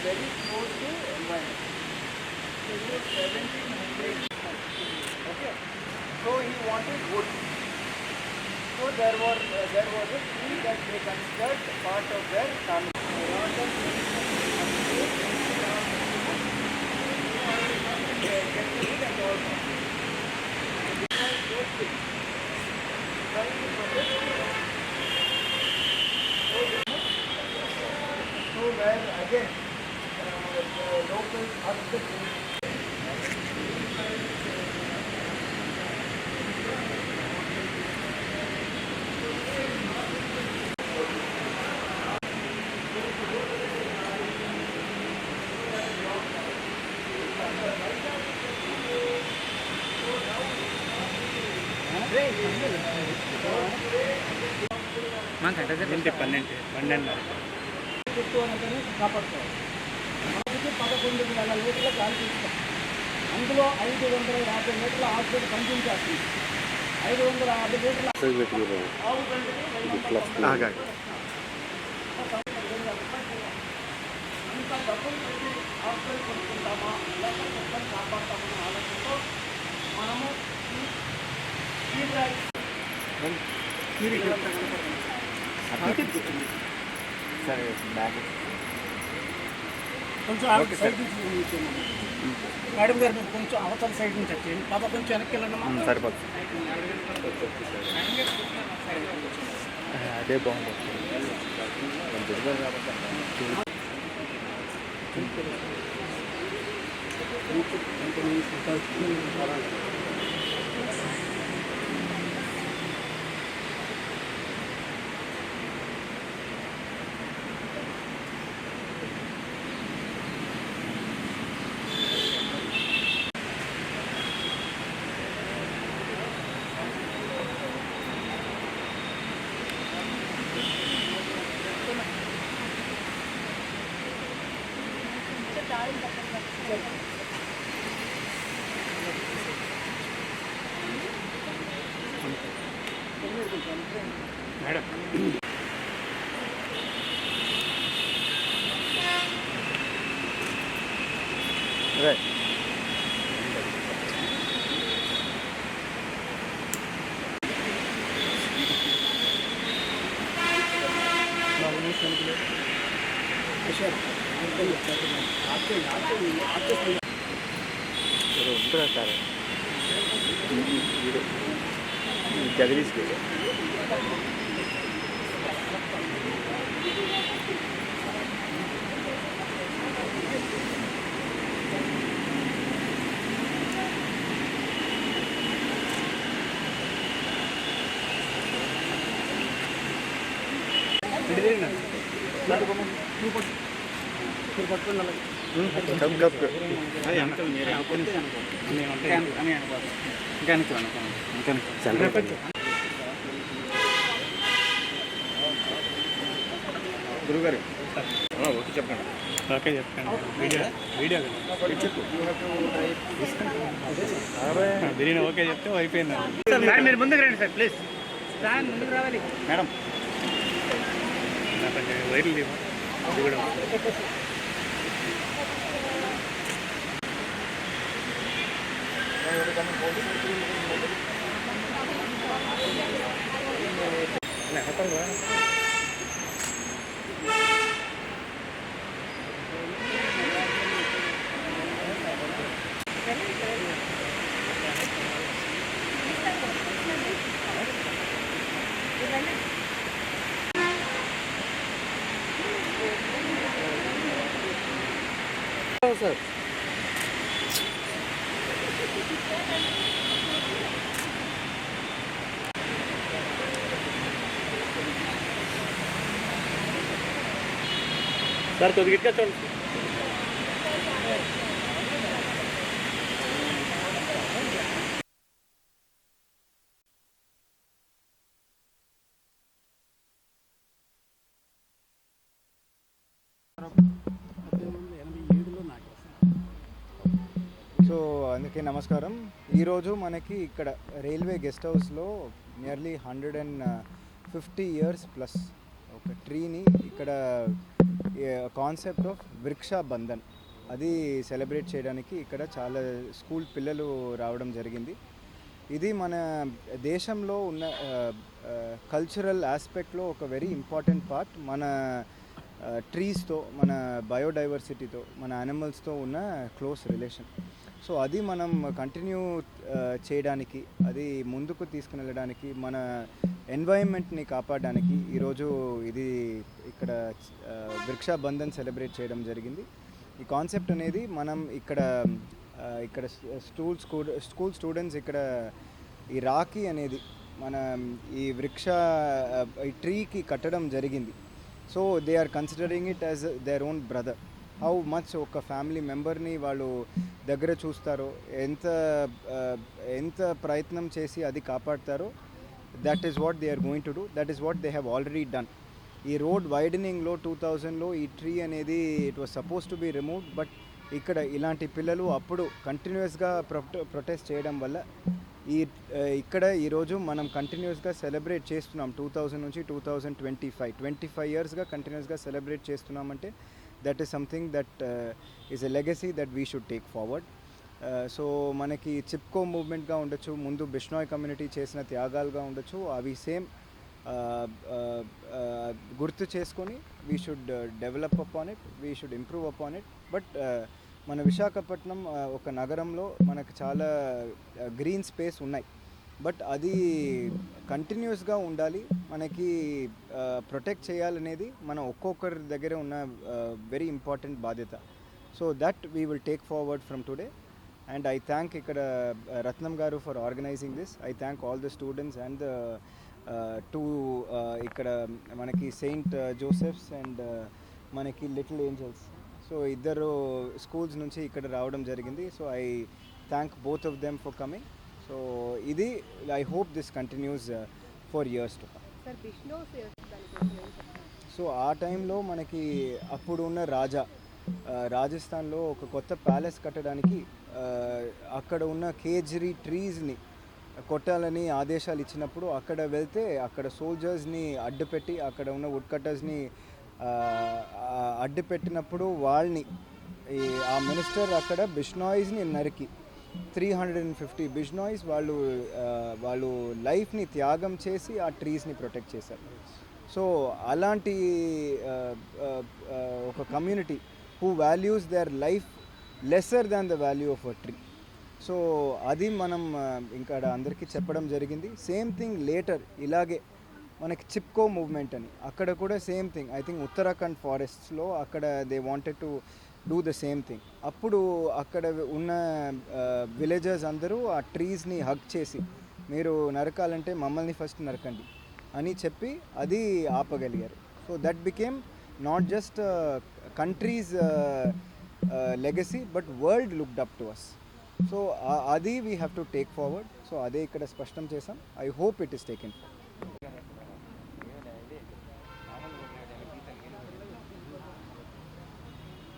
Very close to environment. So it was 1700. Okay. So he wanted wood. So there was a tree that they considered part of their family. So where again locals are the కాపాడుకోవాలి. మనకి 11,000 లీటర్ల గాలి తీస్తాం. అందులో 550 లీటర్ల oxygen పంపించేస్తుంది. 550 లీటర్ల ఆవు గంటకి అంత డబ్బులు పెట్టి ఆక్సిజన్ కొనుక్కుంటామా లేకపోతే కుక్కలు కాపాడతామన్న ఆలోచనతో మనము సరే బ్యాగ్ కొంచెం సైడ్ నుంచి మేడం గారు మీరు కొంచెం అవతల సైడ్ నుంచి వచ్చేయండి. పాప కొంచెం వెనక్కి వెళ్ళండి. సరిపోతుంది. అదే బాగుంటుంది. మేడం ఉంటారా సార్ జగదీష్కి గురుగారు ఓకే చెప్పండి. ఓకే చెప్పండి. వీడియో చెప్పు బిర్యానీ ఓకే చెప్తే అయిపోయింది. మేడం మీరు ముందుకు రండి సార్ ప్లీజ్. ముందుకు రావాలి మేడం. కొంచెం వైర్లు లేవు అది కూడా సార్ సార్ కొద్దిగా ఇటుగా చూడండి. సో అందుకే నమస్కారం. ఈరోజు మనకి ఇక్కడ రైల్వే గెస్ట్ హౌస్లో నియర్లీ 150 ఇయర్స్ ప్లస్ ఒక ట్రీని ఇక్కడ కాన్సెప్ట్ ఆఫ్ వృక్ష బంధన్ అది సెలబ్రేట్ చేయడానికి ఇక్కడ చాలా స్కూల్ పిల్లలు రావడం జరిగింది. ఇది మన దేశంలో ఉన్న కల్చరల్ ఆస్పెక్ట్లో ఒక వెరీ ఇంపార్టెంట్ పార్ట్. మన ట్రీస్తో, మన బయోడైవర్సిటీతో, మన యానిమల్స్తో ఉన్న క్లోజ్ రిలేషన్. సో అది మనం కంటిన్యూ చేయడానికి, అది ముందుకు తీసుకుని వెళ్ళడానికి, మన ఎన్వైరన్మెంట్ని కాపాడడానికి ఈరోజు ఇది ఇక్కడ వృక్ష బంధన్ సెలబ్రేట్ చేయడం జరిగింది. ఈ కాన్సెప్ట్ అనేది మనం ఇక్కడ స్కూల్ స్టూడెంట్స్ ఇక్కడ ఈ రాఖీ అనేది మన ఈ ఈ ట్రీకి కట్టడం జరిగింది. So they are considering it as their own brother. How much ఒక ఫ్యామిలీ మెంబర్ని వాళ్ళు దగ్గర చూస్తారో, ఎంత ప్రయత్నం చేసి అది కాపాడతారో, that is what they are going to do. That is what they have already done. ఈ రోడ్ వైడనింగ్లో 2000లో ఈ ట్రీ అనేది it was suppose to be removed. But ఇక్కడ ఇలాంటి పిల్లలు అప్పుడు కంటిన్యూస్గా ప్రొటెస్ట్ చేయడం వల్ల ఇక్కడ ఈరోజు మనం కంటిన్యూస్గా సెలబ్రేట్ చేస్తున్నాం. 2000 నుంచి 2025 ఇయర్స్గా కంటిన్యూస్గా సెలబ్రేట్ చేస్తున్నామంటే that is something that is a legacy that we should take forward. So మనకి చిప్కో మూవ్మెంట్గా ఉండొచ్చు, ముందు బిష్నోయ్ కమ్యూనిటీ చేసిన త్యాగాలుగా ఉండొచ్చు, అవి సేమ్ గుర్తు చేసుకొని we should develop upon it, we should improve upon it. But మన విశాఖపట్నం ఒక నగరంలో మనకు చాలా గ్రీన్ స్పేస్ ఉన్నాయి. బట్ అది కంటిన్యూస్గా ఉండాలి, మనకి ప్రొటెక్ట్ చేయాలనేది మన ఒక్కొక్కరి దగ్గర ఉన్న వెరీ ఇంపార్టెంట్ బాధ్యత. So that we will take forward from today. And I thank ఇక్కడ Ratnam garu for organizing this. I thank all the students and ఇక్కడ మనకి సెయింట్ జోసెఫ్స్ అండ్ మనకి లిటిల్ ఏంజల్స్, సో ఇద్దరు స్కూల్స్ నుంచి ఇక్కడ రావడం జరిగింది. So I thank both of them for coming. So ఇది I hope this continues for years to come. So ఆ టైంలో మనకి అప్పుడు ఉన్న రాజస్థాన్లో ఒక కొత్త ప్యాలెస్ కట్టడానికి అక్కడ ఉన్న కేజ్రీ ట్రీస్ని కొట్టాలని ఆదేశాలు ఇచ్చినప్పుడు అక్కడ వెళ్తే అక్కడ సోల్జర్స్ని అడ్డుపెట్టి, అక్కడ ఉన్న వుడ్ కట్టర్స్ని అడ్డుపెట్టినప్పుడు ఆ మినిస్టర్ అక్కడ బిష్నాయిస్ని నరికి 350 బిష్నాయిస్ వాళ్ళు లైఫ్ని త్యాగం చేసి ఆ ట్రీస్ని ప్రొటెక్ట్ చేశారు. సో అలాంటి ఒక community who values their life lesser than the value of a tree. So అది మనం ఇంకా అందరికీ చెప్పడం జరిగింది. సేమ్ థింగ్ లేటర్ ఇలాగే మనకి చిప్కో మూవ్మెంట్ అని అక్కడ కూడా same thing. I think Uttarakhand ఫారెస్ట్స్లో అక్కడ they wanted to do the same thing. అప్పుడు అక్కడ ఉన్న విలేజర్స్ అందరూ ఆ ట్రీస్ని హగ్ చేసి, మీరు నరకాలంటే మమ్మల్ని ఫస్ట్ నరకండి అని చెప్పి అది ఆపగలిగారు. So that became not just country's legacy but world looked up to us. So అది we have to take forward. So అదే ఇక్కడ స్పష్టం చేసాం. I hope it is taken forward.